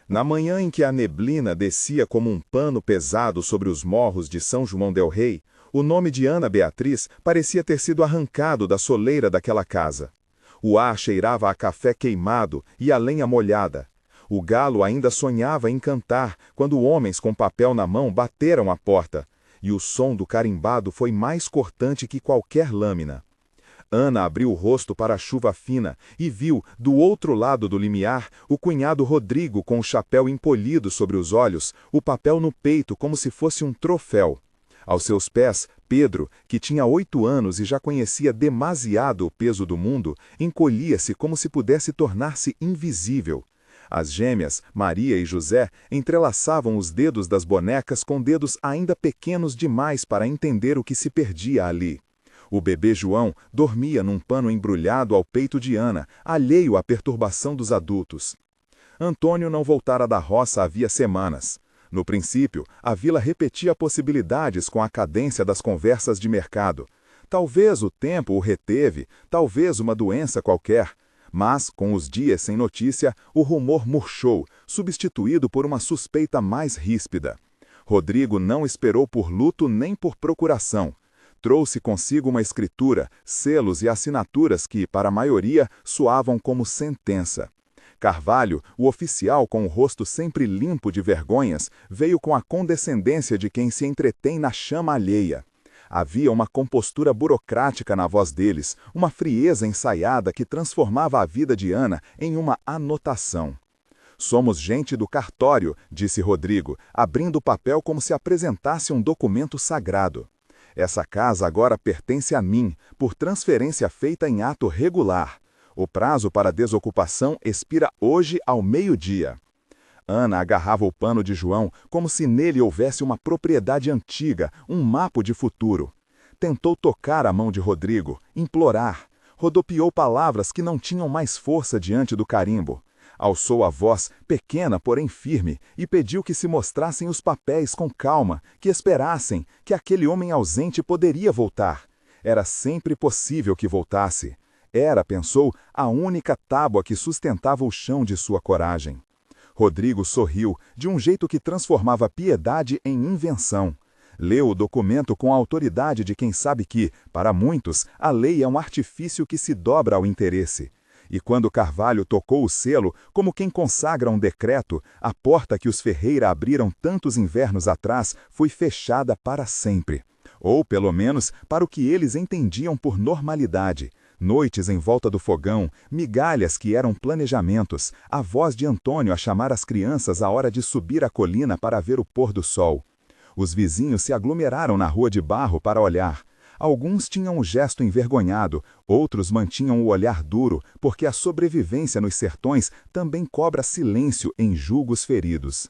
Na manhã em que a neblina descia como um pano pesado sobre os morros de São João del-Rei, o nome de Ana Beatriz parecia ter sido arrancado da soleira daquela casa. O ar cheirava a café queimado e a lenha molhada. O galo ainda sonhava em cantar quando homens com papel na mão bateram à porta, e o som do carimbado foi mais cortante que qualquer lâmina. Ana abriu o rosto para a chuva fina e viu, do outro lado do limiar, o cunhado Rodrigo com o chapéu encolhido sobre os olhos, o papel no peito como se fosse um troféu. Aos seus pés, Pedro, que tinha 8 anos e já conhecia demasiado o peso do mundo, encolhia-se como se pudesse tornar-se invisível. As gêmeas, Maria e José, entrelaçavam os dedos das bonecas com dedos ainda pequenos demais para entender o que se perdia ali. O bebê João dormia num pano embrulhado ao peito de Ana, alheio à perturbação dos adultos. Antônio não voltara da roça havia semanas. No princípio, a vila repetia possibilidades com a cadência das conversas de mercado. Talvez o tempo o reteve, talvez uma doença qualquer. Mas, com os dias sem notícia, o rumor murchou, substituído por uma suspeita mais ríspida. Rodrigo não esperou por luto nem por procuração. Trouxe consigo uma escritura, selos e assinaturas que, para a maioria, soavam como sentença. Carvalho, o oficial com o rosto sempre limpo de vergonhas, veio com a condescendência de quem se entretém na chama alheia. Havia uma compostura burocrática na voz deles, uma frieza ensaiada que transformava a vida de Ana em uma anotação. «Somos gente do cartório», disse Rodrigo, abrindo o papel como se apresentasse um documento sagrado. «Essa casa agora pertence a mim, por transferência feita em ato regular. O prazo para desocupação expira hoje ao meio-dia». Ana agarrava o pano de João como se nele houvesse uma propriedade antiga, um mapa de futuro. Tentou tocar a mão de Rodrigo, implorar. Rodopiou palavras que não tinham mais força diante do carimbo. Alçou a voz, pequena porém firme, e pediu que se mostrassem os papéis com calma, que esperassem, que aquele homem ausente poderia voltar. Era sempre possível que voltasse. Era, pensou, a única tábua que sustentava o chão de sua coragem. Rodrigo sorriu, de um jeito que transformava piedade em invenção. Leu o documento com a autoridade de quem sabe que, para muitos, a lei é um artifício que se dobra ao interesse. E quando Carvalho tocou o selo, como quem consagra um decreto, a porta que os Ferreira abriram tantos invernos atrás foi fechada para sempre. Ou, pelo menos, para o que eles entendiam por normalidade. Noites em volta do fogão, migalhas que eram planejamentos, a voz de Antônio a chamar as crianças à hora de subir a colina para ver o pôr do sol. Os vizinhos se aglomeraram na rua de barro para olhar. Alguns tinham o gesto envergonhado, outros mantinham o olhar duro, porque a sobrevivência nos sertões também cobra silêncio em julgos feridos.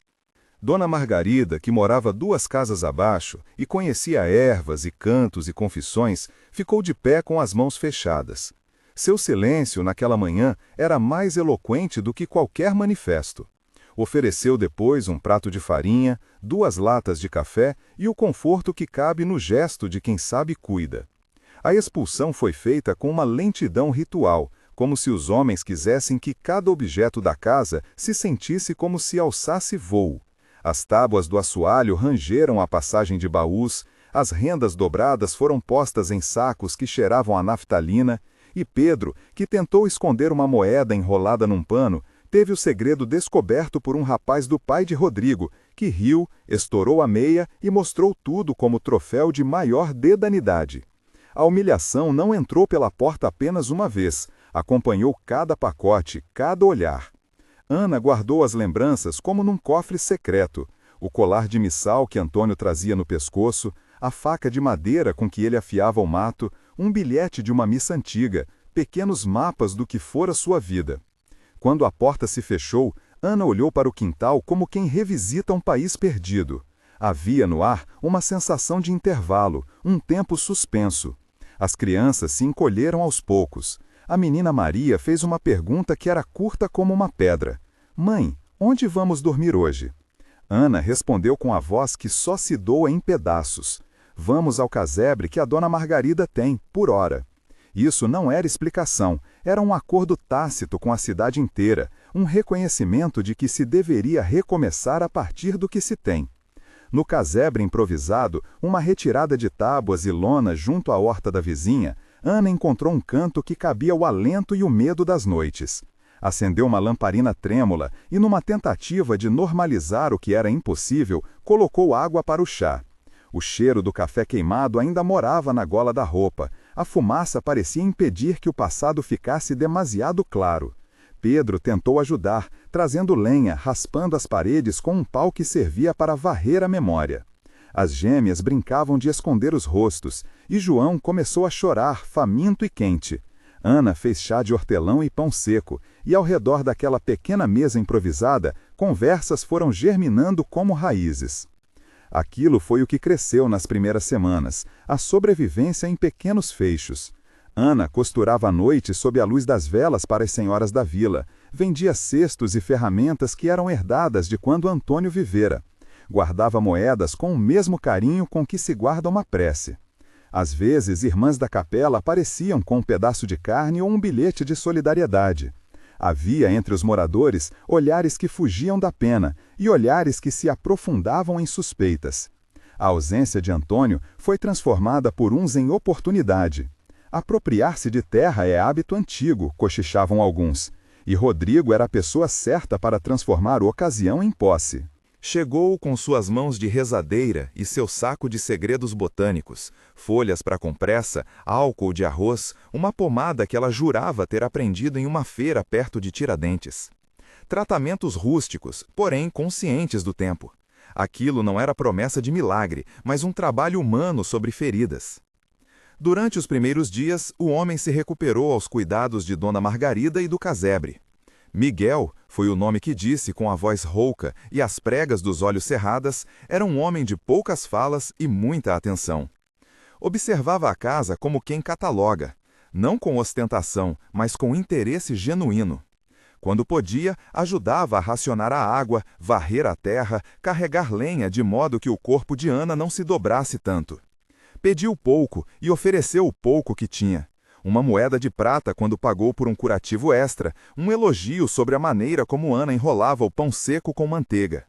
Dona Margarida, que morava 2 casas abaixo e conhecia ervas e cantos e confissões, ficou de pé com as mãos fechadas. Seu silêncio naquela manhã era mais eloquente do que qualquer manifesto. Ofereceu depois um prato de farinha, 2 latas de café e o conforto que cabe no gesto de quem sabe e cuida. A expulsão foi feita com uma lentidão ritual, como se os homens quisessem que cada objeto da casa se sentisse como se alçasse voo. As tábuas do assoalho rangeram a passagem de baús, as rendas dobradas foram postas em sacos que cheiravam a naftalina, e Pedro, que tentou esconder uma moeda enrolada num pano, teve o segredo descoberto por um rapaz do pai de Rodrigo, que riu, estourou a meia e mostrou tudo como troféu de maior dedanidade. A humilhação não entrou pela porta apenas uma vez, acompanhou cada pacote, cada olhar. Ana guardou as lembranças como num cofre secreto, o colar de missal que Antônio trazia no pescoço, a faca de madeira com que ele afiava o mato, um bilhete de uma missa antiga, pequenos mapas do que fora sua vida. Quando a porta se fechou, Ana olhou para o quintal como quem revisita um país perdido. Havia no ar uma sensação de intervalo, um tempo suspenso. As crianças se encolheram aos poucos. A menina Maria fez uma pergunta que era curta como uma pedra. «Mãe, onde vamos dormir hoje?» Ana respondeu com a voz que só se doa em pedaços. «Vamos ao casebre que a dona Margarida tem, por hora». Isso não era explicação, era um acordo tácito com a cidade inteira, um reconhecimento de que se deveria recomeçar a partir do que se tem. No casebre improvisado, uma retirada de tábuas e lona junto à horta da vizinha, Ana encontrou um canto que cabia o alento e o medo das noites. Acendeu uma lamparina trêmula e, numa tentativa de normalizar o que era impossível, colocou água para o chá. O cheiro do café queimado ainda morava na gola da roupa. A fumaça parecia impedir que o passado ficasse demasiado claro. Pedro tentou ajudar, trazendo lenha, raspando as paredes com um pau que servia para varrer a memória. As gêmeas brincavam de esconder os rostos, e João começou a chorar, faminto e quente. Ana fez chá de hortelã e pão seco, e ao redor daquela pequena mesa improvisada, conversas foram germinando como raízes. Aquilo foi o que cresceu nas primeiras semanas, a sobrevivência em pequenos feixos. Ana costurava à noite sob a luz das velas para as senhoras da vila, vendia cestos e ferramentas que eram herdadas de quando Antônio vivera. Guardava moedas com o mesmo carinho com que se guarda uma prece. Às vezes, irmãs da capela apareciam com um pedaço de carne ou um bilhete de solidariedade. Havia entre os moradores olhares que fugiam da pena e olhares que se aprofundavam em suspeitas. A ausência de Antônio foi transformada por uns em oportunidade. Apropriar-se de terra é hábito antigo, cochichavam alguns, e Rodrigo era a pessoa certa para transformar ocasião em posse. Chegou com suas mãos de rezadeira e seu saco de segredos botânicos, folhas para compressa, álcool de arroz, uma pomada que ela jurava ter aprendido em uma feira perto de Tiradentes. Tratamentos rústicos, porém conscientes do tempo. Aquilo não era promessa de milagre, mas um trabalho humano sobre feridas. Durante os primeiros dias, o homem se recuperou aos cuidados de Dona Margarida e do casebre. Miguel, foi o nome que disse com a voz rouca e as pregas dos olhos cerradas, era um homem de poucas falas e muita atenção. Observava a casa como quem cataloga, não com ostentação, mas com interesse genuíno. Quando podia, ajudava a racionar a água, varrer a terra, carregar lenha de modo que o corpo de Ana não se dobrasse tanto. Pediu pouco e ofereceu o pouco que tinha. Uma moeda de prata quando pagou por um curativo extra, um elogio sobre a maneira como Ana enrolava o pão seco com manteiga.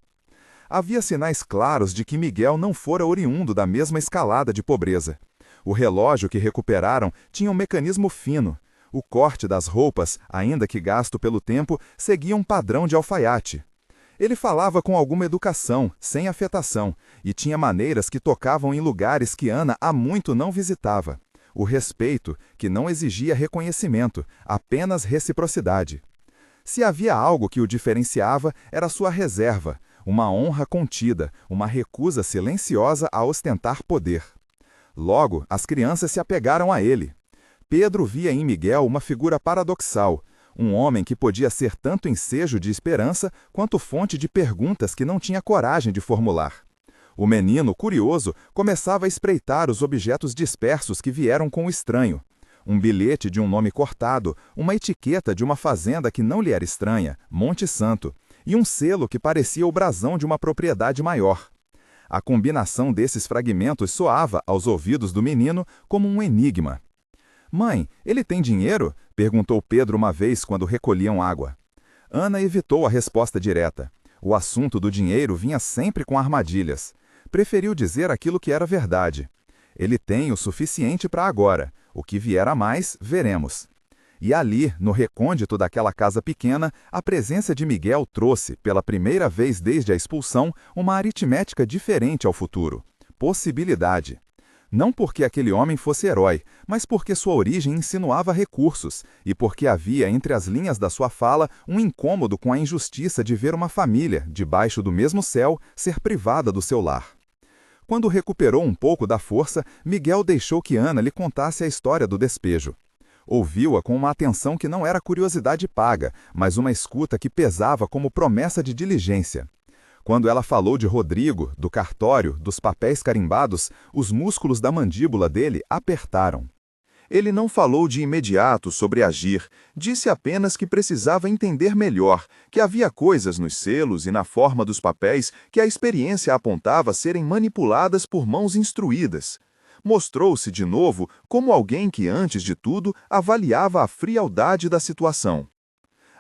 Havia sinais claros de que Miguel não fora oriundo da mesma escalada de pobreza. O relógio que recuperaram tinha um mecanismo fino. O corte das roupas, ainda que gasto pelo tempo, seguia um padrão de alfaiate. Ele falava com alguma educação, sem afetação, e tinha maneiras que tocavam em lugares que Ana há muito não visitava. O respeito, que não exigia reconhecimento, apenas reciprocidade. Se havia algo que o diferenciava, era sua reserva, uma honra contida, uma recusa silenciosa a ostentar poder. Logo, as crianças se apegaram a ele. Pedro via em Miguel uma figura paradoxal, um homem que podia ser tanto ensejo de esperança quanto fonte de perguntas que não tinha coragem de formular. O menino, curioso, começava a espreitar os objetos dispersos que vieram com o estranho. Um bilhete de um nome cortado, uma etiqueta de uma fazenda que não lhe era estranha, Monte Santo, e um selo que parecia o brasão de uma propriedade maior. A combinação desses fragmentos soava, aos ouvidos do menino, como um enigma. "Mãe, ele tem dinheiro?" perguntou Pedro uma vez quando recolhiam água. Ana evitou a resposta direta. O assunto do dinheiro vinha sempre com armadilhas. Preferiu dizer aquilo que era verdade. Ele tem o suficiente para agora. O que vier a mais, veremos. E ali, no recôndito daquela casa pequena, a presença de Miguel trouxe, pela primeira vez desde a expulsão, uma aritmética diferente ao futuro. Possibilidade. Não porque aquele homem fosse herói, mas porque sua origem insinuava recursos, e porque havia entre as linhas da sua fala um incômodo com a injustiça de ver uma família, debaixo do mesmo céu, ser privada do seu lar. Quando recuperou um pouco da força, Miguel deixou que Ana lhe contasse a história do despejo. Ouviu-a com uma atenção que não era curiosidade paga, mas uma escuta que pesava como promessa de diligência. Quando ela falou de Rodrigo, do cartório, dos papéis carimbados, os músculos da mandíbula dele apertaram. Ele não falou de imediato sobre agir, disse apenas que precisava entender melhor, que havia coisas nos selos e na forma dos papéis que a experiência apontava serem manipuladas por mãos instruídas. mostrou-se de novo como alguém que, antes de tudo, avaliava a frialdade da situação.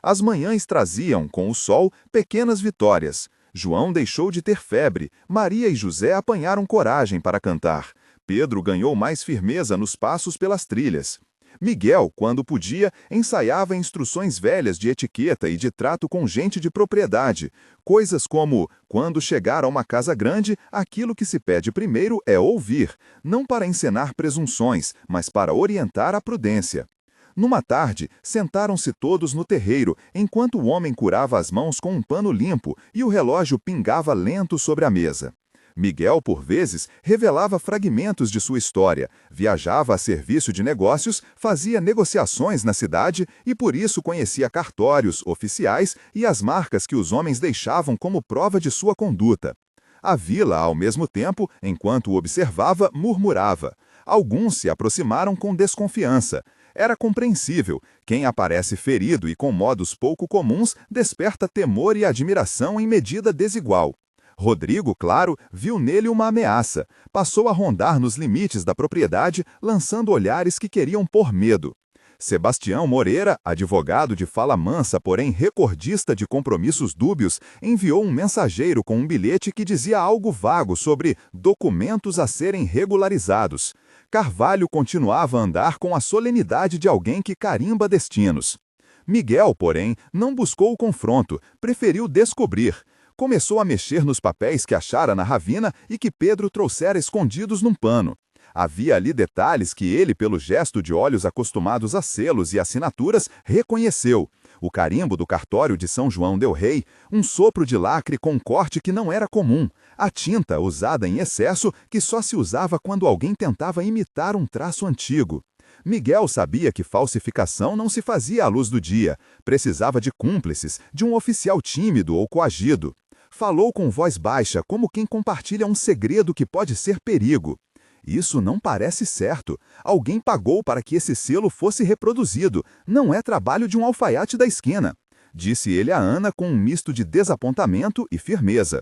As manhãs traziam, com o sol, pequenas vitórias. João deixou de ter febre, Maria e José apanharam coragem para cantar. Pedro ganhou mais firmeza nos passos pelas trilhas. Miguel, quando podia, ensaiava instruções velhas de etiqueta e de trato com gente de propriedade. Coisas como, quando chegar a uma casa grande, aquilo que se pede primeiro é ouvir, não para encenar presunções, mas para orientar a prudência. Numa tarde, sentaram-se todos no terreiro, enquanto o homem curava as mãos com um pano limpo e o relógio pingava lento sobre a mesa. Miguel, por vezes, revelava fragmentos de sua história, viajava a serviço de negócios, fazia negociações na cidade e por isso conhecia cartórios, oficiais e as marcas que os homens deixavam como prova de sua conduta. A vila, ao mesmo tempo, enquanto o observava, murmurava. Alguns se aproximaram com desconfiança. Era compreensível. Quem aparece ferido e com modos pouco comuns desperta temor e admiração em medida desigual. Rodrigo, claro, viu nele uma ameaça. Passou a rondar nos limites da propriedade, lançando olhares que queriam pôr medo. Sebastião Moreira, advogado de fala mansa, porém recordista de compromissos dúbios, enviou um mensageiro com um bilhete que dizia algo vago sobre documentos a serem regularizados. Carvalho continuava a andar com a solenidade de alguém que carimba destinos. Miguel, porém, não buscou o confronto, preferiu descobrir. Começou a mexer nos papéis que achara na ravina e que Pedro trouxera escondidos num pano. Havia ali detalhes que ele, pelo gesto de olhos acostumados a selos e assinaturas, reconheceu. O carimbo do cartório de São João del Rei, um sopro de lacre com um corte que não era comum, a tinta, usada em excesso, que só se usava quando alguém tentava imitar um traço antigo. Miguel sabia que falsificação não se fazia à luz do dia, precisava de cúmplices, de um oficial tímido ou coagido. Falou com voz baixa, como quem compartilha um segredo que pode ser perigo. Isso não parece certo. Alguém pagou para que esse selo fosse reproduzido. Não é trabalho de um alfaiate da esquina, disse ele a Ana com um misto de desapontamento e firmeza.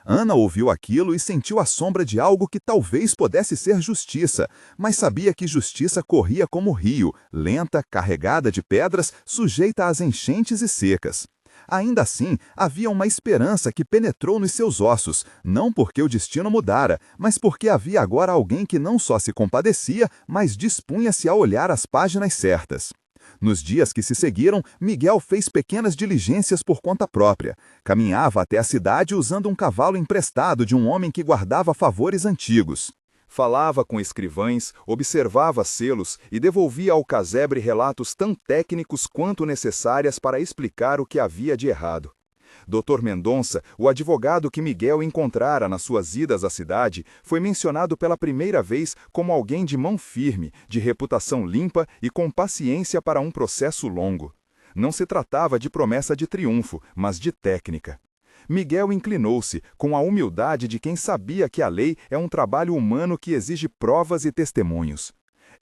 Ana ouviu aquilo e sentiu a sombra de algo que talvez pudesse ser justiça, mas sabia que justiça corria como rio, lenta, carregada de pedras, sujeita às enchentes e secas. Ainda assim, havia uma esperança que penetrou nos seus ossos, não porque o destino mudara, mas porque havia agora alguém que não só se compadecia, mas dispunha-se a olhar as páginas certas. Nos dias que se seguiram, Miguel fez pequenas diligências por conta própria. Caminhava até a cidade usando um cavalo emprestado de um homem que guardava favores antigos. Falava com escrivães, observava selos e devolvia ao casebre relatos tão técnicos quanto necessárias para explicar o que havia de errado. Dr. Mendonça, o advogado que Miguel encontrara nas suas idas à cidade, foi mencionado pela primeira vez como alguém de mão firme, de reputação limpa e com paciência para um processo longo. Não se tratava de promessa de triunfo, mas de técnica. Miguel inclinou-se, com a humildade de quem sabia que a lei é um trabalho humano que exige provas e testemunhos.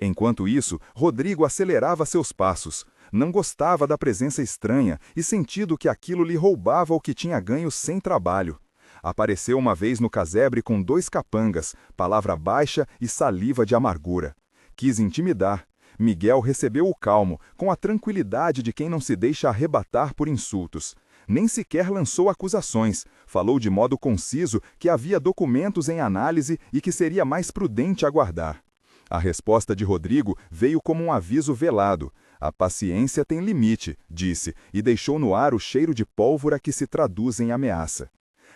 Enquanto isso, Rodrigo acelerava seus passos. Não gostava da presença estranha e sentido que aquilo lhe roubava o que tinha ganho sem trabalho. Apareceu uma vez no casebre com 2 capangas, palavra baixa e saliva de amargura. Quis intimidar. Miguel recebeu o calmo, com a tranquilidade de quem não se deixa arrebatar por insultos. Nem sequer lançou acusações, falou de modo conciso que havia documentos em análise e que seria mais prudente aguardar. A resposta de Rodrigo veio como um aviso velado. A paciência tem limite, disse, e deixou no ar o cheiro de pólvora que se traduz em ameaça.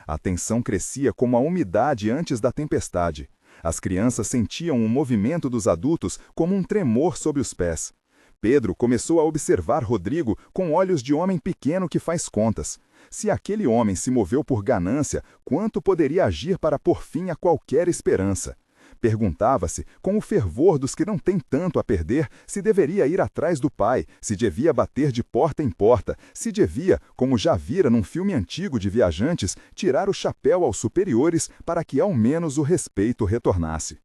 A tensão crescia como a umidade antes da tempestade. As crianças sentiam o movimento dos adultos como um tremor sob os pés. Pedro começou a observar Rodrigo com olhos de homem pequeno que faz contas. Se aquele homem se moveu por ganância, quanto poderia agir para pôr fim a qualquer esperança? Perguntava-se, com o fervor dos que não têm tanto a perder, se deveria ir atrás do pai, se devia bater de porta em porta, se devia, como já vira num filme antigo de viajantes, tirar o chapéu aos superiores para que ao menos o respeito retornasse.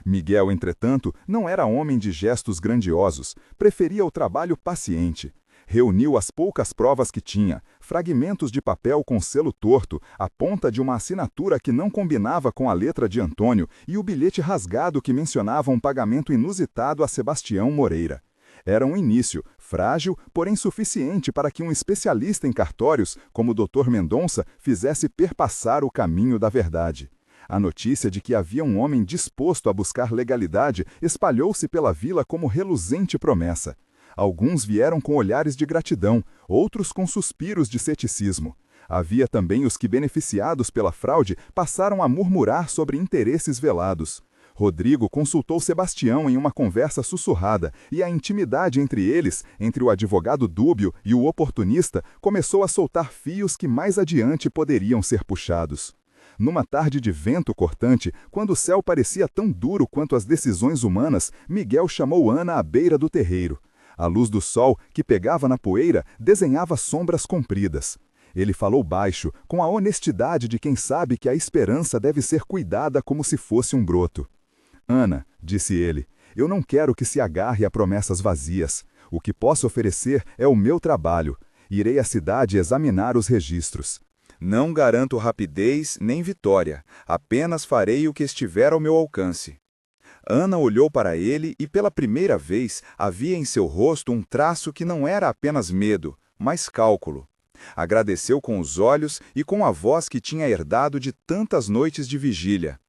Miguel, entretanto, não era homem de gestos grandiosos, preferia o trabalho paciente. Reuniu as poucas provas que tinha, fragmentos de papel com selo torto, a ponta de uma assinatura que não combinava com a letra de Antônio e o bilhete rasgado que mencionava um pagamento inusitado a Sebastião Moreira. Era um início, frágil, porém suficiente para que um especialista em cartórios, como o Dr. Mendonça, fizesse perpassar o caminho da verdade. A notícia de que havia um homem disposto a buscar legalidade espalhou-se pela vila como reluzente promessa. Alguns vieram com olhares de gratidão, outros com suspiros de ceticismo. Havia também os que, beneficiados pela fraude, passaram a murmurar sobre interesses velados. Rodrigo consultou Sebastião em uma conversa sussurrada e a intimidade entre eles, entre o advogado dúbio e o oportunista, começou a soltar fios que mais adiante poderiam ser puxados. Numa tarde de vento cortante, quando o céu parecia tão duro quanto as decisões humanas, Miguel chamou Ana à beira do terreiro. A luz do sol, que pegava na poeira, desenhava sombras compridas. Ele falou baixo, com a honestidade de quem sabe que a esperança deve ser cuidada como se fosse um broto. Ana, disse ele, eu não quero que se agarre a promessas vazias. O que posso oferecer é o meu trabalho. Irei à cidade examinar os registros. Não garanto rapidez nem vitória, apenas farei o que estiver ao meu alcance. Ana olhou para ele e pela primeira vez havia em seu rosto um traço que não era apenas medo, mas cálculo. Agradeceu com os olhos e com a voz que tinha herdado de tantas noites de vigília.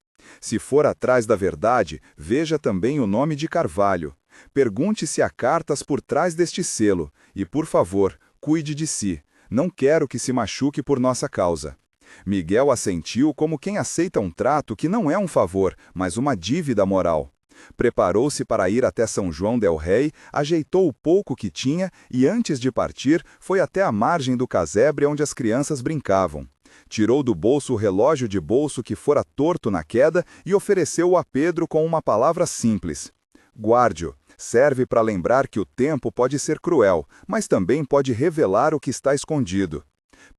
Se for atrás da verdade, veja também o nome de Carvalho. Pergunte se há cartas por trás deste selo e, por favor, cuide de si. Não quero que se machuque por nossa causa. Miguel assentiu como quem aceita um trato que não é um favor, mas uma dívida moral. Preparou-se para ir até São João del Rei, ajeitou o pouco que tinha e, antes de partir, foi até a margem do casebre onde as crianças brincavam. Tirou do bolso o relógio de bolso que fora torto na queda e ofereceu-o a Pedro com uma palavra simples. Guarde-o. Serve para lembrar que o tempo pode ser cruel, mas também pode revelar o que está escondido.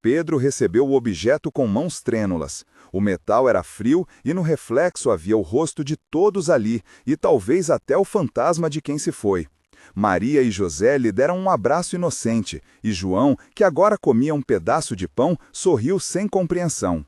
Pedro recebeu o objeto com mãos trêmulas. O metal era frio e no reflexo havia o rosto de todos ali, e talvez até o fantasma de quem se foi. Maria e José lhe deram um abraço inocente, e João, que agora comia um pedaço de pão, sorriu sem compreensão.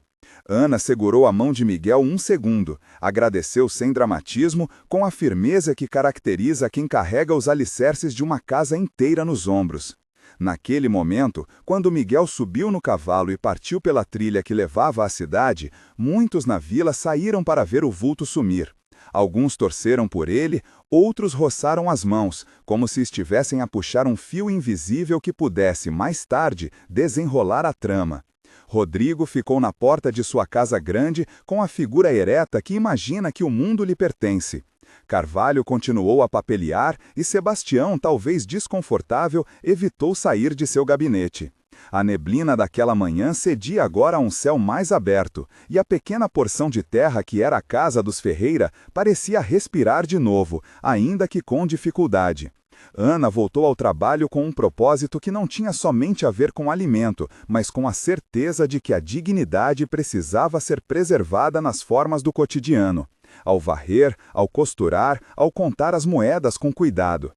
Ana segurou a mão de Miguel um segundo, agradeceu sem dramatismo, com a firmeza que caracteriza quem carrega os alicerces de uma casa inteira nos ombros. Naquele momento, quando Miguel subiu no cavalo e partiu pela trilha que levava à cidade, muitos na vila saíram para ver o vulto sumir. Alguns torceram por ele, outros roçaram as mãos, como se estivessem a puxar um fio invisível que pudesse, mais tarde, desenrolar a trama. Rodrigo ficou na porta de sua casa grande com a figura ereta que imagina que o mundo lhe pertence. Carvalho continuou a papelear e Sebastião, talvez desconfortável, evitou sair de seu gabinete. A neblina daquela manhã cedia agora a um céu mais aberto, e a pequena porção de terra que era a casa dos Ferreira parecia respirar de novo, ainda que com dificuldade. Ana voltou ao trabalho com um propósito que não tinha somente a ver com alimento, mas com a certeza de que a dignidade precisava ser preservada nas formas do cotidiano. Ao varrer, ao costurar, ao contar as moedas com cuidado.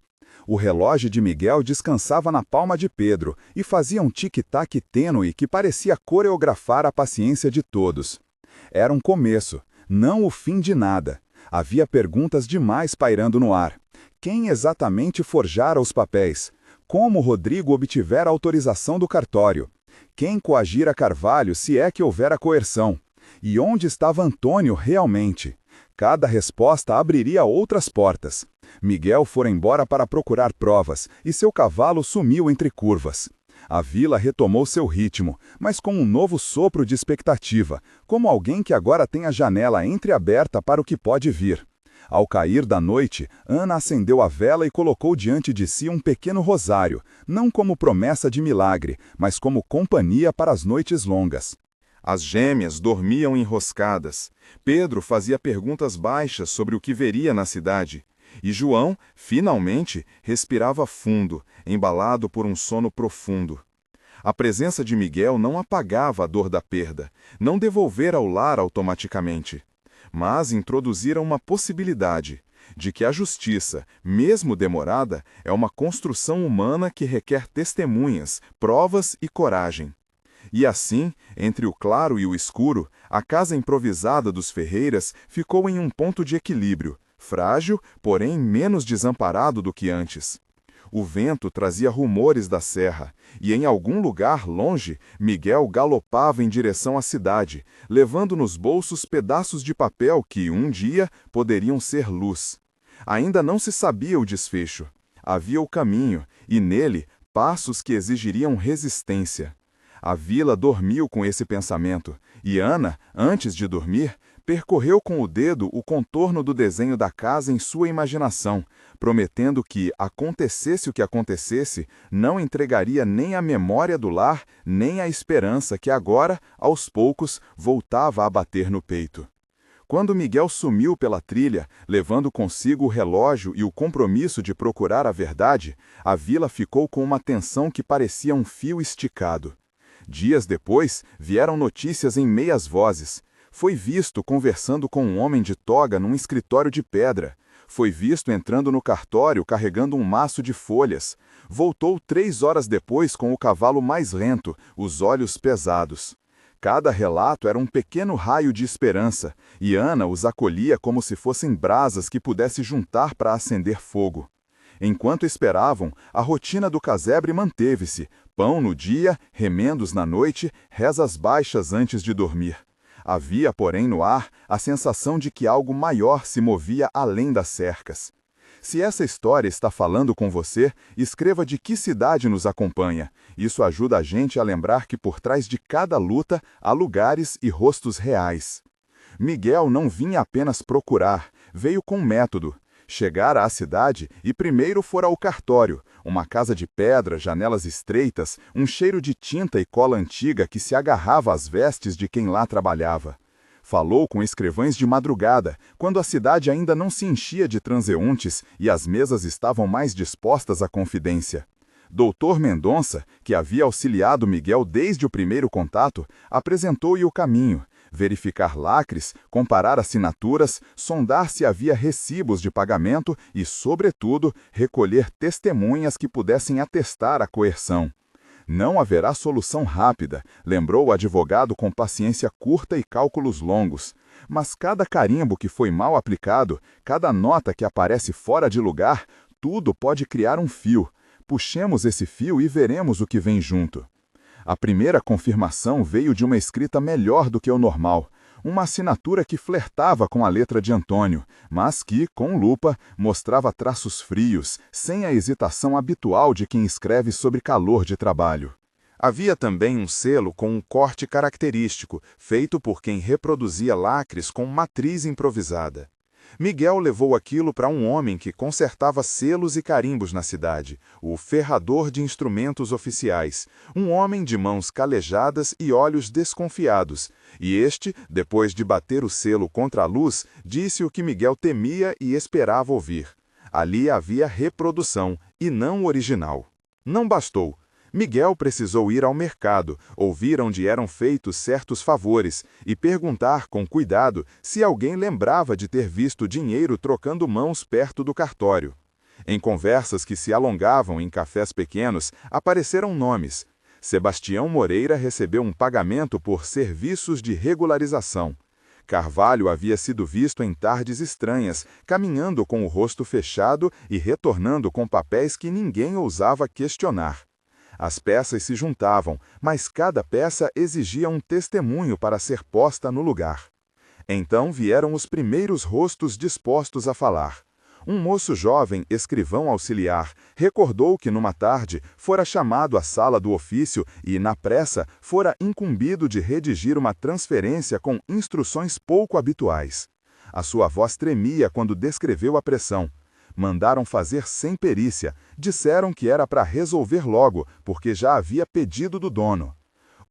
O relógio de Miguel descansava na palma de Pedro e fazia um tic-tac tênue que parecia coreografar a paciência de todos. Era um começo, não o fim de nada. Havia perguntas demais pairando no ar. Quem exatamente forjara os papéis? Como Rodrigo obtivera a autorização do cartório? Quem coagira Carvalho se é que houvera coerção? E onde estava Antônio realmente? Cada resposta abriria outras portas. Miguel fora embora para procurar provas, e seu cavalo sumiu entre curvas. A vila retomou seu ritmo, mas com um novo sopro de expectativa, como alguém que agora tem a janela entreaberta para o que pode vir. Ao cair da noite, Ana acendeu a vela e colocou diante de si um pequeno rosário, não como promessa de milagre, mas como companhia para as noites longas. As gêmeas dormiam enroscadas. Pedro fazia perguntas baixas sobre o que veria na cidade. E João, finalmente, respirava fundo, embalado por um sono profundo. A presença de Miguel não apagava a dor da perda, não devolvera ao lar automaticamente. Mas introduzira uma possibilidade. de que a justiça, mesmo demorada, é uma construção humana que requer testemunhas, provas e coragem. E assim, entre o claro e o escuro, a casa improvisada dos Ferreiras ficou em um ponto de equilíbrio, frágil, porém menos desamparado do que antes. O vento trazia rumores da serra, e em algum lugar longe, Miguel galopava em direção à cidade, levando nos bolsos pedaços de papel que, um dia, poderiam ser luz. Ainda não se sabia o desfecho. Havia o caminho, e nele, passos que exigiriam resistência. A vila dormiu com esse pensamento, e Ana, antes de dormir, percorreu com o dedo o contorno do desenho da casa em sua imaginação, prometendo que, acontecesse o que acontecesse, não entregaria nem a memória do lar, nem a esperança que agora, aos poucos, voltava a bater no peito. Quando Miguel sumiu pela trilha, levando consigo o relógio e o compromisso de procurar a verdade, a vila ficou com uma tensão que parecia um fio esticado. Dias depois, vieram notícias em meias vozes. Foi visto conversando com um homem de toga num escritório de pedra. Foi visto entrando no cartório carregando um maço de folhas. Voltou 3 horas depois com o cavalo mais lento, os olhos pesados. Cada relato era um pequeno raio de esperança, e Ana os acolhia como se fossem brasas que pudesse juntar para acender fogo. Enquanto esperavam, a rotina do casebre manteve-se: pão no dia, remendos na noite, rezas baixas antes de dormir. Havia, porém, no ar a sensação de que algo maior se movia além das cercas. Se essa história está falando com você, escreva de que cidade nos acompanha. Isso ajuda a gente a lembrar que por trás de cada luta há lugares e rostos reais. Miguel não vinha apenas procurar, veio com método. Chegara à cidade e primeiro fora ao cartório, uma casa de pedra, janelas estreitas, um cheiro de tinta e cola antiga que se agarrava às vestes de quem lá trabalhava. Falou com escrivães de madrugada, quando a cidade ainda não se enchia de transeuntes e as mesas estavam mais dispostas à confidência. Doutor Mendonça, que havia auxiliado Miguel desde o primeiro contato, apresentou-lhe o caminho: verificar lacres, comparar assinaturas, sondar se havia recibos de pagamento e, sobretudo, recolher testemunhas que pudessem atestar a coerção. Não haverá solução rápida, lembrou o advogado com paciência curta e cálculos longos. Mas cada carimbo que foi mal aplicado, cada nota que aparece fora de lugar, tudo pode criar um fio. Puxemos esse fio e veremos o que vem junto. A primeira confirmação veio de uma escrita melhor do que o normal, uma assinatura que flertava com a letra de Antônio, mas que, com lupa, mostrava traços frios, sem a hesitação habitual de quem escreve sobre calor de trabalho. Havia também um selo com um corte característico, feito por quem reproduzia lacres com matriz improvisada. Miguel levou aquilo para um homem que consertava selos e carimbos na cidade, o ferrador de instrumentos oficiais, um homem de mãos calejadas e olhos desconfiados, e este, depois de bater o selo contra a luz, disse o que Miguel temia e esperava ouvir. Ali havia reprodução, e não original. Não bastou. Miguel precisou ir ao mercado, ouvir onde eram feitos certos favores e perguntar com cuidado se alguém lembrava de ter visto dinheiro trocando mãos perto do cartório. Em conversas que se alongavam em cafés pequenos, apareceram nomes. Sebastião Moreira recebeu um pagamento por serviços de regularização. Carvalho havia sido visto em tardes estranhas, caminhando com o rosto fechado e retornando com papéis que ninguém ousava questionar. As peças se juntavam, mas cada peça exigia um testemunho para ser posta no lugar. Então vieram os primeiros rostos dispostos a falar. Um moço jovem, escrivão auxiliar, recordou que numa tarde fora chamado à sala do ofício e, na pressa, fora incumbido de redigir uma transferência com instruções pouco habituais. A sua voz tremia quando descreveu a pressão. Mandaram fazer sem perícia, disseram que era para resolver logo, porque já havia pedido do dono.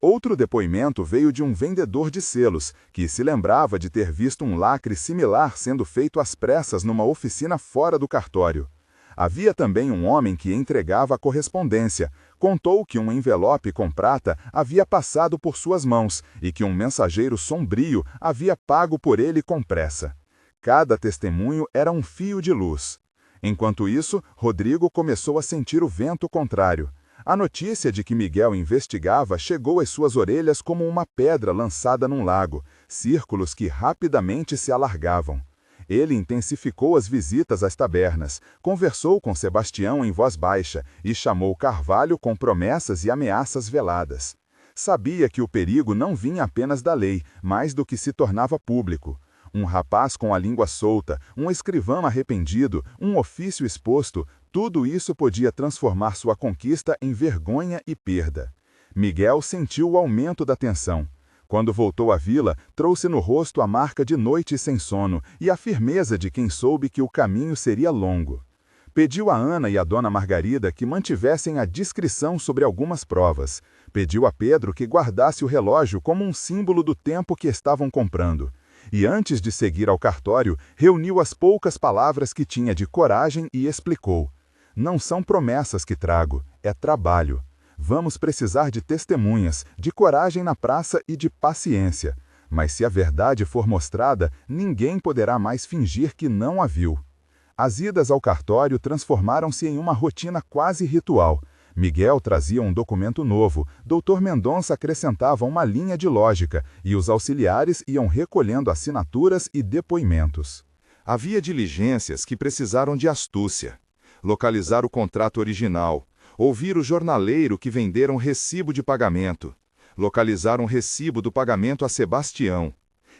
Outro depoimento veio de um vendedor de selos, que se lembrava de ter visto um lacre similar sendo feito às pressas numa oficina fora do cartório. Havia também um homem que entregava a correspondência. Contou que um envelope com prata havia passado por suas mãos e que um mensageiro sombrio havia pago por ele com pressa. Cada testemunho era um fio de luz. Enquanto isso, Rodrigo começou a sentir o vento contrário. A notícia de que Miguel investigava chegou às suas orelhas como uma pedra lançada num lago, círculos que rapidamente se alargavam. Ele intensificou as visitas às tabernas, conversou com Sebastião em voz baixa e chamou Carvalho com promessas e ameaças veladas. Sabia que o perigo não vinha apenas da lei, mas do que se tornava público. Um rapaz com a língua solta, um escrivão arrependido, um ofício exposto, tudo isso podia transformar sua conquista em vergonha e perda. Miguel sentiu o aumento da tensão. Quando voltou à vila, trouxe no rosto a marca de noites sem sono e a firmeza de quem soube que o caminho seria longo. Pediu a Ana e a dona Margarida que mantivessem a discrição sobre algumas provas. Pediu a Pedro que guardasse o relógio como um símbolo do tempo que estavam comprando. E antes de seguir ao cartório, reuniu as poucas palavras que tinha de coragem e explicou: "Não são promessas que trago, é trabalho. Vamos precisar de testemunhas, de coragem na praça e de paciência. Mas se a verdade for mostrada, ninguém poderá mais fingir que não a viu." As idas ao cartório transformaram-se em uma rotina quase ritual. Miguel trazia um documento novo, Dr. Mendonça acrescentava uma linha de lógica e os auxiliares iam recolhendo assinaturas e depoimentos. Havia diligências que precisaram de astúcia. Localizar o contrato original, ouvir o jornaleiro que vendera um recibo de pagamento, localizar um recibo do pagamento a Sebastião.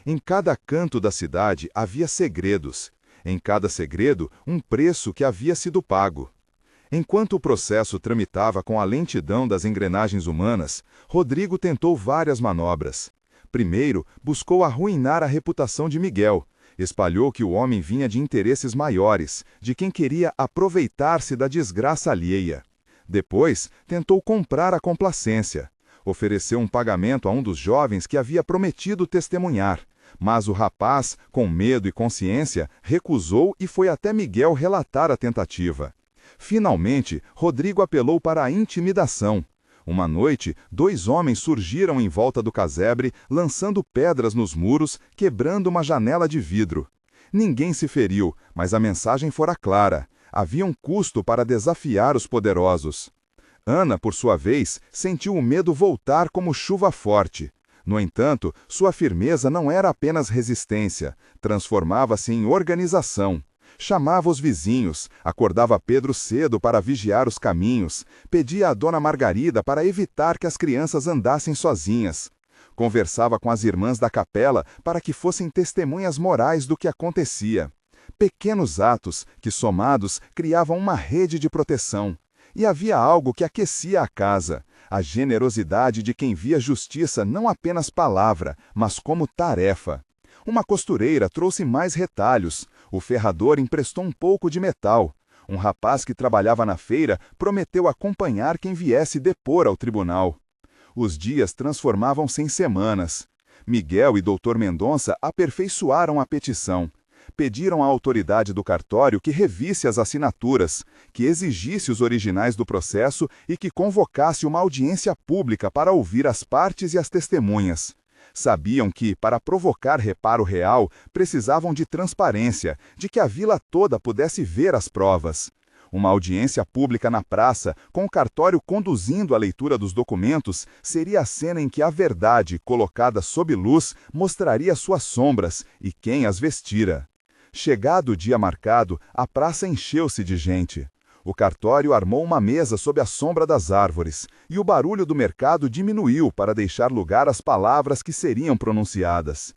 Em cada canto da cidade havia segredos. Em cada segredo, um preço que havia sido pago. Enquanto o processo tramitava com a lentidão das engrenagens humanas, Rodrigo tentou várias manobras. Primeiro, buscou arruinar a reputação de Miguel. Espalhou que o homem vinha de interesses maiores, de quem queria aproveitar-se da desgraça alheia. Depois, tentou comprar a complacência. Ofereceu um pagamento a um dos jovens que havia prometido testemunhar. Mas o rapaz, com medo e consciência, recusou e foi até Miguel relatar a tentativa. Finalmente, Rodrigo apelou para a intimidação. Uma noite, 2 homens surgiram em volta do casebre, lançando pedras nos muros, quebrando uma janela de vidro. Ninguém se feriu, mas a mensagem fora clara. Havia um custo para desafiar os poderosos. Ana, por sua vez, sentiu o medo voltar como chuva forte. No entanto, sua firmeza não era apenas resistência, transformava-se em organização. Chamava os vizinhos, acordava Pedro cedo para vigiar os caminhos, pedia a dona Margarida para evitar que as crianças andassem sozinhas. Conversava com as irmãs da capela para que fossem testemunhas morais do que acontecia. Pequenos atos que, somados, criavam uma rede de proteção. E havia algo que aquecia a casa, a generosidade de quem via justiça não apenas palavra, mas como tarefa. Uma costureira trouxe mais retalhos. O ferrador emprestou um pouco de metal. Um rapaz que trabalhava na feira prometeu acompanhar quem viesse depor ao tribunal. Os dias transformavam-se em semanas. Miguel e Dr. Mendonça aperfeiçoaram a petição. Pediram à autoridade do cartório que revisse as assinaturas, que exigisse os originais do processo e que convocasse uma audiência pública para ouvir as partes e as testemunhas. Sabiam que, para provocar reparo real, precisavam de transparência, de que a vila toda pudesse ver as provas. Uma audiência pública na praça, com o cartório conduzindo a leitura dos documentos, seria a cena em que a verdade, colocada sob luz, mostraria suas sombras e quem as vestira. Chegado o dia marcado, a praça encheu-se de gente. O cartório armou uma mesa sob a sombra das árvores, e o barulho do mercado diminuiu para deixar lugar às palavras que seriam pronunciadas.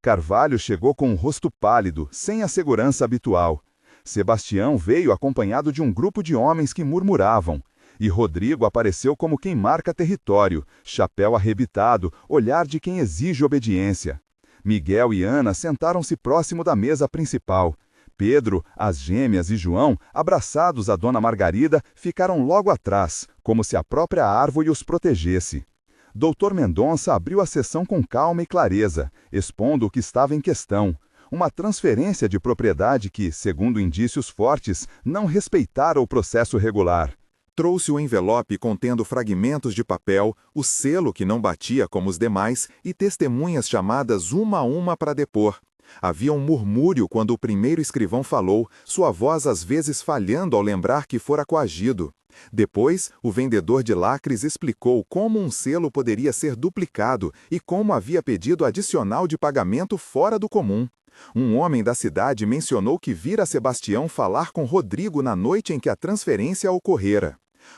Carvalho chegou com um rosto pálido, sem a segurança habitual. Sebastião veio acompanhado de um grupo de homens que murmuravam, e Rodrigo apareceu como quem marca território, chapéu arrebitado, olhar de quem exige obediência. Miguel e Ana sentaram-se próximo da mesa principal. Pedro, as gêmeas e João, abraçados à dona Margarida, ficaram logo atrás, como se a própria árvore os protegesse. Dr. Mendonça abriu a sessão com calma e clareza, expondo o que estava em questão. Uma transferência de propriedade que, segundo indícios fortes, não respeitara o processo regular. Trouxe o envelope contendo fragmentos de papel, o selo que não batia como os demais e testemunhas chamadas uma a uma para depor. Havia um murmúrio quando o primeiro escrivão falou, sua voz às vezes falhando ao lembrar que fora coagido. Depois, o vendedor de lacres explicou como um selo poderia ser duplicado e como havia pedido adicional de pagamento fora do comum. Um homem da cidade mencionou que vira Sebastião falar com Rodrigo na noite em que a transferência ocorrera.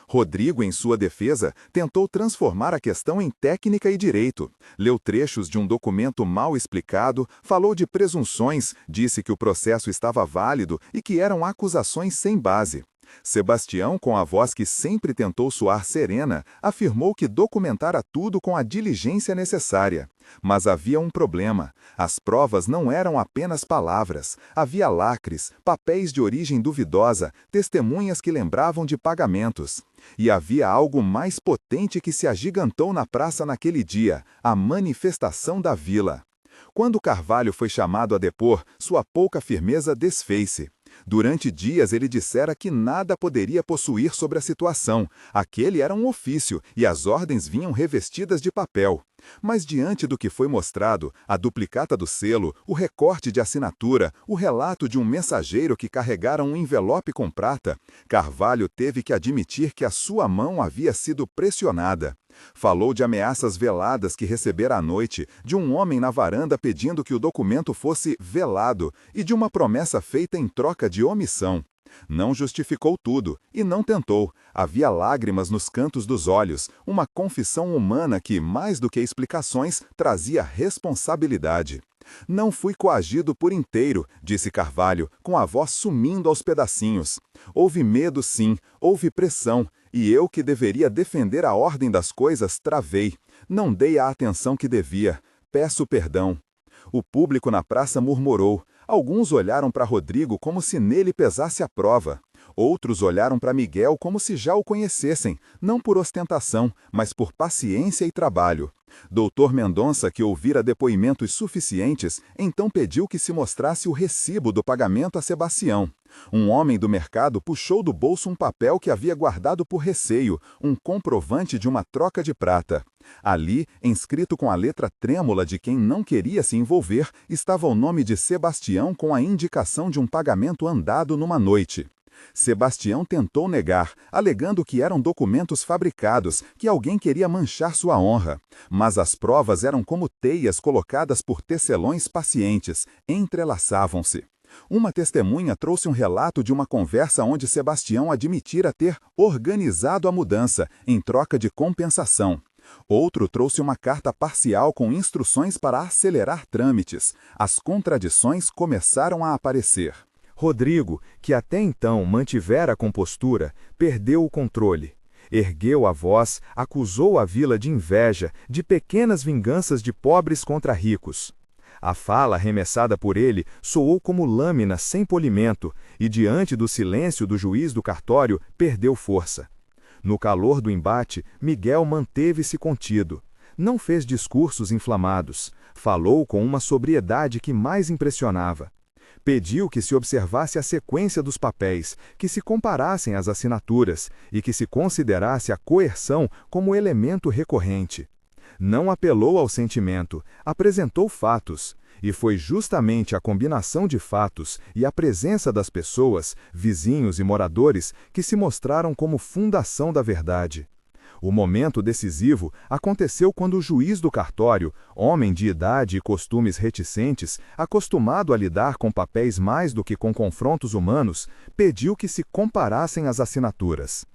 Rodrigo, em sua defesa, tentou transformar a questão em técnica e direito. Leu trechos de um documento mal explicado, falou de presunções, disse que o processo estava válido e que eram acusações sem base. Sebastião, com a voz que sempre tentou soar serena, afirmou que documentara tudo com a diligência necessária. Mas havia um problema. As provas não eram apenas palavras. Havia lacres, papéis de origem duvidosa, testemunhas que lembravam de pagamentos. E havia algo mais potente que se agigantou na praça naquele dia, a manifestação da vila. Quando Carvalho foi chamado a depor, sua pouca firmeza desfez-se. Durante dias ele dissera que nada poderia possuir sobre a situação. Aquele era um ofício e as ordens vinham revestidas de papel. Mas diante do que foi mostrado, a duplicata do selo, o recorte de assinatura, o relato de um mensageiro que carregara um envelope com prata, Carvalho teve que admitir que a sua mão havia sido pressionada. Falou de ameaças veladas que recebera à noite, de um homem na varanda pedindo que o documento fosse velado e de uma promessa feita em troca de omissão. Não justificou tudo e não tentou. Havia lágrimas nos cantos dos olhos, uma confissão humana que, mais do que explicações, trazia responsabilidade. Não fui coagido por inteiro, disse Carvalho, com a voz sumindo aos pedacinhos. Houve medo, sim, houve pressão, e eu que deveria defender a ordem das coisas travei. Não dei a atenção que devia. Peço perdão. O público na praça murmurou. Alguns olharam para Rodrigo como se nele pesasse a prova. Outros olharam para Miguel como se já o conhecessem, não por ostentação, mas por paciência e trabalho. Doutor Mendonça, que ouvira depoimentos suficientes, então pediu que se mostrasse o recibo do pagamento a Sebastião. Um homem do mercado puxou do bolso um papel que havia guardado por receio, um comprovante de uma troca de prata. Ali, inscrito com a letra trêmula de quem não queria se envolver, estava o nome de Sebastião com a indicação de um pagamento andado numa noite. Sebastião tentou negar, alegando que eram documentos fabricados, que alguém queria manchar sua honra. Mas as provas eram como teias colocadas por tecelões pacientes, entrelaçavam-se. Uma testemunha trouxe um relato de uma conversa onde Sebastião admitira ter organizado a mudança, em troca de compensação. Outro trouxe uma carta parcial com instruções para acelerar trâmites. As contradições começaram a aparecer. Rodrigo, que até então mantivera a compostura, perdeu o controle. Ergueu a voz, acusou a vila de inveja, de pequenas vinganças de pobres contra ricos. A fala arremessada por ele soou como lâmina sem polimento e, diante do silêncio do juiz do cartório, perdeu força. No calor do embate, Miguel manteve-se contido. Não fez discursos inflamados. Falou com uma sobriedade que mais impressionava. Pediu que se observasse a sequência dos papéis, que se comparassem as assinaturas e que se considerasse a coerção como elemento recorrente. Não apelou ao sentimento, apresentou fatos, e foi justamente a combinação de fatos e a presença das pessoas, vizinhos e moradores, que se mostraram como fundação da verdade. O momento decisivo aconteceu quando o juiz do cartório, homem de idade e costumes reticentes, acostumado a lidar com papéis mais do que com confrontos humanos, pediu que se comparassem as assinaturas.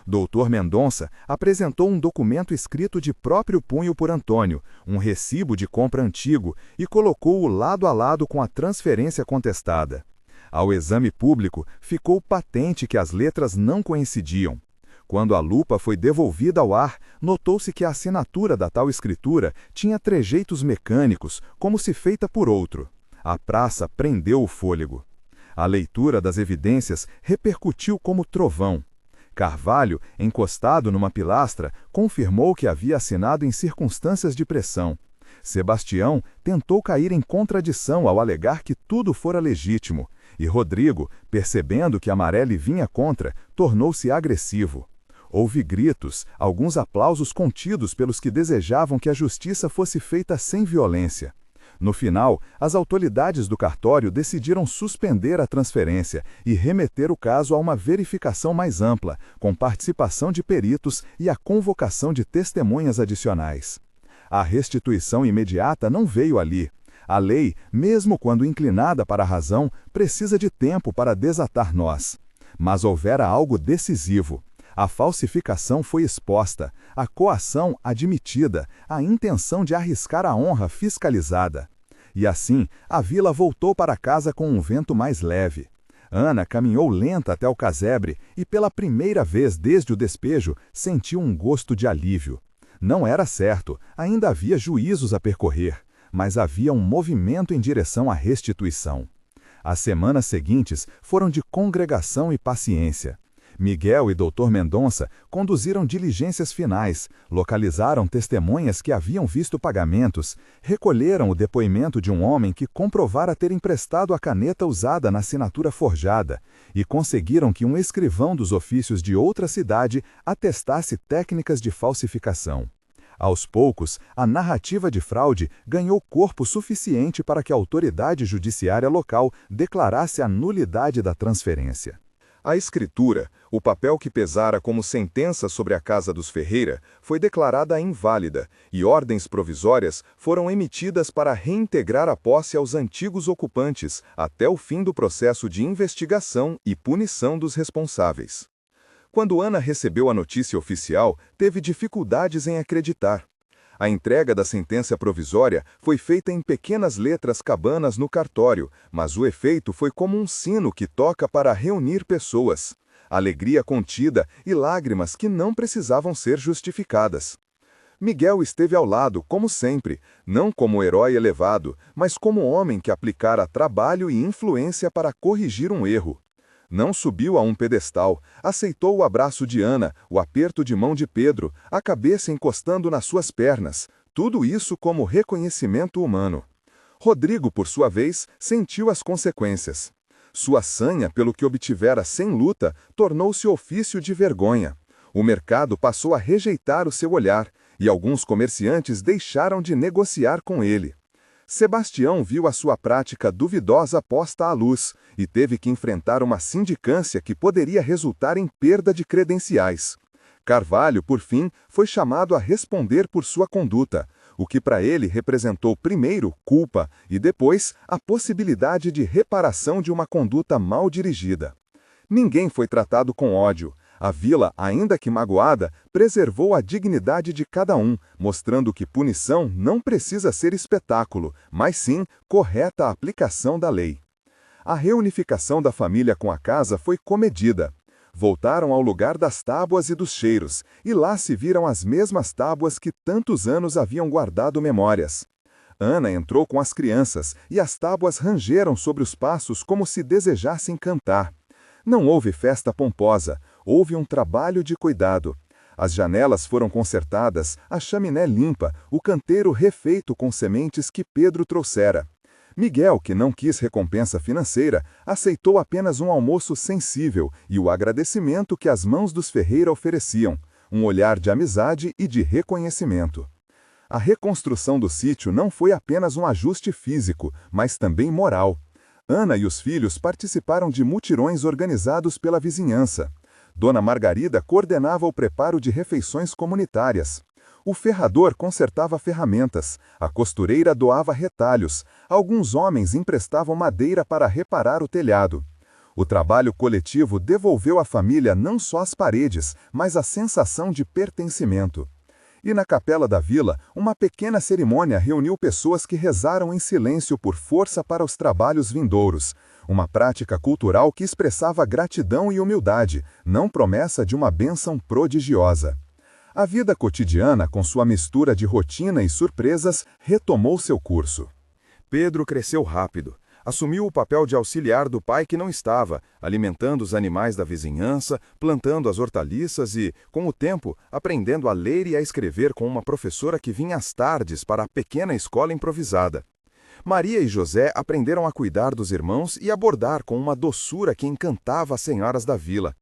Doutor Mendonça apresentou um documento escrito de próprio punho por Antônio, um recibo de compra antigo, e colocou-o lado a lado com a transferência contestada. Ao exame público, ficou patente que as letras não coincidiam. Quando a lupa foi devolvida ao ar, notou-se que a assinatura da tal escritura tinha trejeitos mecânicos, como se feita por outro. A praça prendeu o fôlego. A leitura das evidências repercutiu como trovão. Carvalho, encostado numa pilastra, confirmou que havia assinado em circunstâncias de pressão. Sebastião tentou cair em contradição ao alegar que tudo fora legítimo, e Rodrigo, percebendo que Amarelli vinha contra, tornou-se agressivo. Houve gritos, alguns aplausos contidos pelos que desejavam que a justiça fosse feita sem violência. No final, as autoridades do cartório decidiram suspender a transferência e remeter o caso a uma verificação mais ampla, com participação de peritos e a convocação de testemunhas adicionais. A restituição imediata não veio ali. A lei, mesmo quando inclinada para a razão, precisa de tempo para desatar nós. Mas houvera algo decisivo. A falsificação foi exposta, a coação admitida, a intenção de arriscar a honra fiscalizada. E assim, a vila voltou para casa com um vento mais leve. Ana caminhou lenta até o casebre e, pela primeira vez desde o despejo, sentiu um gosto de alívio. Não era certo, ainda havia juízos a percorrer, mas havia um movimento em direção à restituição. As semanas seguintes foram de congregação e paciência. Miguel e Dr. Mendonça conduziram diligências finais, localizaram testemunhas que haviam visto pagamentos, recolheram o depoimento de um homem que comprovara ter emprestado a caneta usada na assinatura forjada e conseguiram que um escrivão dos ofícios de outra cidade atestasse técnicas de falsificação. Aos poucos, a narrativa de fraude ganhou corpo suficiente para que a autoridade judiciária local declarasse a nulidade da transferência. A escritura, o papel que pesara como sentença sobre a casa dos Ferreira, foi declarada inválida e ordens provisórias foram emitidas para reintegrar a posse aos antigos ocupantes até o fim do processo de investigação e punição dos responsáveis. Quando Ana recebeu a notícia oficial, teve dificuldades em acreditar. A entrega da sentença provisória foi feita em pequenas letras cabanas no cartório, mas o efeito foi como um sino que toca para reunir pessoas. Alegria contida e lágrimas que não precisavam ser justificadas. Miguel esteve ao lado, como sempre, não como herói elevado, mas como homem que aplicara trabalho e influência para corrigir um erro. Não subiu a um pedestal, aceitou o abraço de Ana, o aperto de mão de Pedro, a cabeça encostando nas suas pernas, tudo isso como reconhecimento humano. Rodrigo, por sua vez, sentiu as consequências. Sua sanha pelo que obtivera sem luta tornou-se ofício de vergonha. O mercado passou a rejeitar o seu olhar, e alguns comerciantes deixaram de negociar com ele. Sebastião viu a sua prática duvidosa posta à luz e teve que enfrentar uma sindicância que poderia resultar em perda de credenciais. Carvalho, por fim, foi chamado a responder por sua conduta, o que para ele representou primeiro culpa e depois a possibilidade de reparação de uma conduta mal dirigida. Ninguém foi tratado com ódio. A vila, ainda que magoada, preservou a dignidade de cada um, mostrando que punição não precisa ser espetáculo, mas sim correta aplicação da lei. A reunificação da família com a casa foi comedida. Voltaram ao lugar das tábuas e dos cheiros, e lá se viram as mesmas tábuas que tantos anos haviam guardado memórias. Ana entrou com as crianças, e as tábuas rangeram sobre os passos como se desejassem cantar. Não houve festa pomposa, houve um trabalho de cuidado. As janelas foram consertadas, a chaminé limpa, o canteiro refeito com sementes que Pedro trouxera. Miguel, que não quis recompensa financeira, aceitou apenas um almoço sensível e o agradecimento que as mãos dos Ferreira ofereciam, um olhar de amizade e de reconhecimento. A reconstrução do sítio não foi apenas um ajuste físico, mas também moral. Ana e os filhos participaram de mutirões organizados pela vizinhança. Dona Margarida coordenava o preparo de refeições comunitárias. O ferrador consertava ferramentas, a costureira doava retalhos, alguns homens emprestavam madeira para reparar o telhado. O trabalho coletivo devolveu à família não só as paredes, mas a sensação de pertencimento. E na capela da vila, uma pequena cerimônia reuniu pessoas que rezaram em silêncio por força para os trabalhos vindouros, uma prática cultural que expressava gratidão e humildade, não promessa de uma bênção prodigiosa. A vida cotidiana, com sua mistura de rotina e surpresas, retomou seu curso. Pedro cresceu rápido. Assumiu o papel de auxiliar do pai que não estava, alimentando os animais da vizinhança, plantando as hortaliças e, com o tempo, aprendendo a ler e a escrever com uma professora que vinha às tardes para a pequena escola improvisada. Maria e José aprenderam a cuidar dos irmãos e a bordar com uma doçura que encantava as senhoras da vila.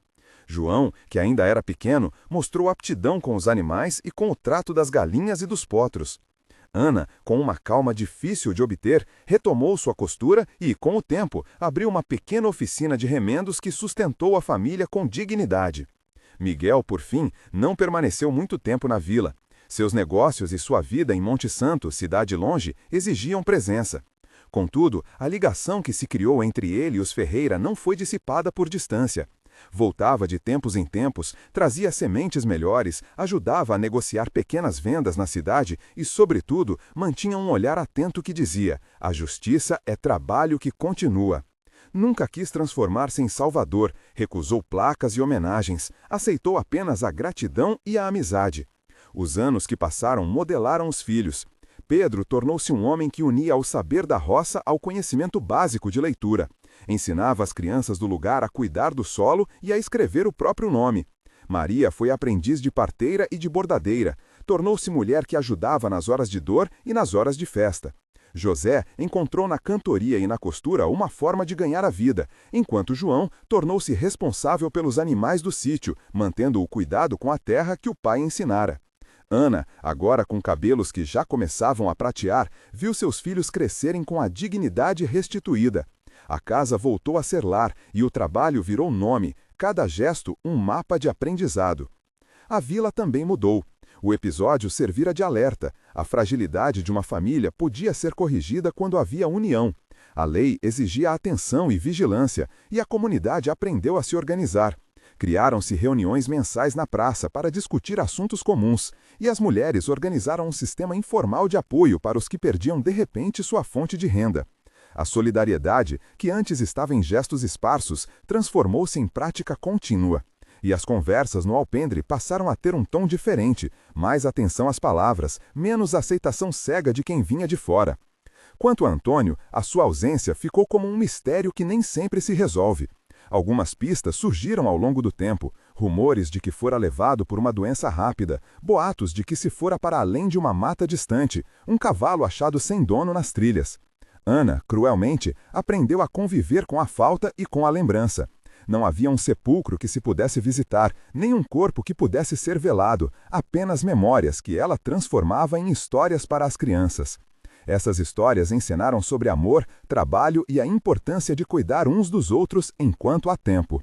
João, que ainda era pequeno, mostrou aptidão com os animais e com o trato das galinhas e dos potros. Ana, com uma calma difícil de obter, retomou sua costura e, com o tempo, abriu uma pequena oficina de remendos que sustentou a família com dignidade. Miguel, por fim, não permaneceu muito tempo na vila. Seus negócios e sua vida em Monte Santo, cidade longe, exigiam presença. Contudo, a ligação que se criou entre ele e os Ferreira não foi dissipada por distância. Voltava de tempos em tempos, trazia sementes melhores, ajudava a negociar pequenas vendas na cidade e, sobretudo, mantinha um olhar atento que dizia: a justiça é trabalho que continua. Nunca quis transformar-se em salvador, recusou placas e homenagens, aceitou apenas a gratidão e a amizade. Os anos que passaram modelaram os filhos. Pedro tornou-se um homem que unia o saber da roça ao conhecimento básico de leitura. Ensinava as crianças do lugar a cuidar do solo e a escrever o próprio nome. Maria foi aprendiz de parteira e de bordadeira. Tornou-se mulher que ajudava nas horas de dor e nas horas de festa. José encontrou na cantoria e na costura uma forma de ganhar a vida, enquanto João tornou-se responsável pelos animais do sítio, mantendo o cuidado com a terra que o pai ensinara. Ana, agora com cabelos que já começavam a pratear, viu seus filhos crescerem com a dignidade restituída. A casa voltou a ser lar e o trabalho virou nome, cada gesto um mapa de aprendizado. A vila também mudou. O episódio servira de alerta. A fragilidade de uma família podia ser corrigida quando havia união. A lei exigia atenção e vigilância, e a comunidade aprendeu a se organizar. Criaram-se reuniões mensais na praça para discutir assuntos comuns, e as mulheres organizaram um sistema informal de apoio para os que perdiam de repente sua fonte de renda. A solidariedade, que antes estava em gestos esparsos, transformou-se em prática contínua. E as conversas no alpendre passaram a ter um tom diferente, mais atenção às palavras, menos aceitação cega de quem vinha de fora. Quanto a Antônio, a sua ausência ficou como um mistério que nem sempre se resolve. Algumas pistas surgiram ao longo do tempo, rumores de que fora levado por uma doença rápida, boatos de que se fora para além de uma mata distante, um cavalo achado sem dono nas trilhas. Ana, cruelmente, aprendeu a conviver com a falta e com a lembrança. Não havia um sepulcro que se pudesse visitar, nem um corpo que pudesse ser velado, apenas memórias que ela transformava em histórias para as crianças. Essas histórias ensinaram sobre amor, trabalho e a importância de cuidar uns dos outros enquanto há tempo.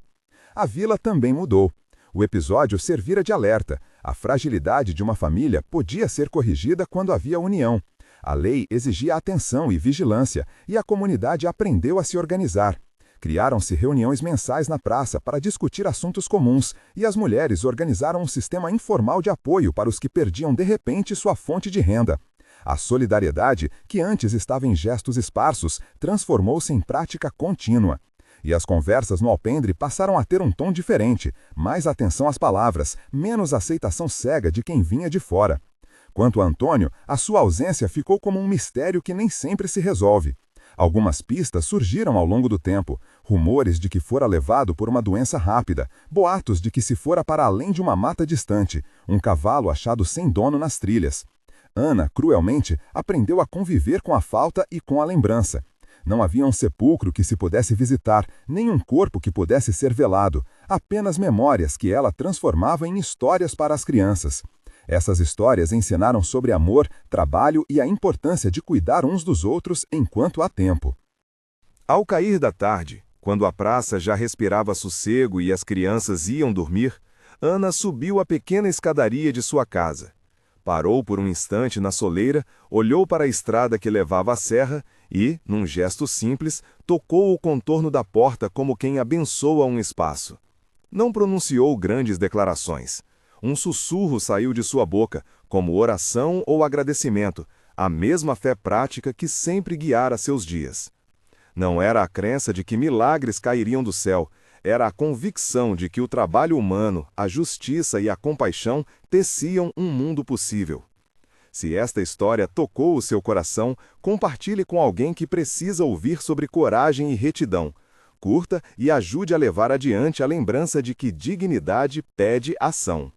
A vila também mudou. O episódio servira de alerta. A fragilidade de uma família podia ser corrigida quando havia união. A lei exigia atenção e vigilância, e a comunidade aprendeu a se organizar. Criaram-se reuniões mensais na praça para discutir assuntos comuns, e as mulheres organizaram um sistema informal de apoio para os que perdiam de repente sua fonte de renda. A solidariedade, que antes estava em gestos esparsos, transformou-se em prática contínua. E as conversas no alpendre passaram a ter um tom diferente, mais atenção às palavras, menos aceitação cega de quem vinha de fora. Quanto a Antônio, a sua ausência ficou como um mistério que nem sempre se resolve. Algumas pistas surgiram ao longo do tempo, rumores de que fora levado por uma doença rápida, boatos de que se fora para além de uma mata distante, um cavalo achado sem dono nas trilhas. Ana, cruelmente, aprendeu a conviver com a falta e com a lembrança. Não havia um sepulcro que se pudesse visitar, nem um corpo que pudesse ser velado, apenas memórias que ela transformava em histórias para as crianças. Essas histórias ensinaram sobre amor, trabalho e a importância de cuidar uns dos outros enquanto há tempo. Ao cair da tarde, quando a praça já respirava sossego e as crianças iam dormir, Ana subiu a pequena escadaria de sua casa. Parou por um instante na soleira, olhou para a estrada que levava à serra e, num gesto simples, tocou o contorno da porta como quem abençoa um espaço. Não pronunciou grandes declarações. Um sussurro saiu de sua boca, como oração ou agradecimento, a mesma fé prática que sempre guiara seus dias. Não era a crença de que milagres cairiam do céu, era a convicção de que o trabalho humano, a justiça e a compaixão teciam um mundo possível. Se esta história tocou o seu coração, compartilhe com alguém que precisa ouvir sobre coragem e retidão. Curta e ajude a levar adiante a lembrança de que dignidade pede ação.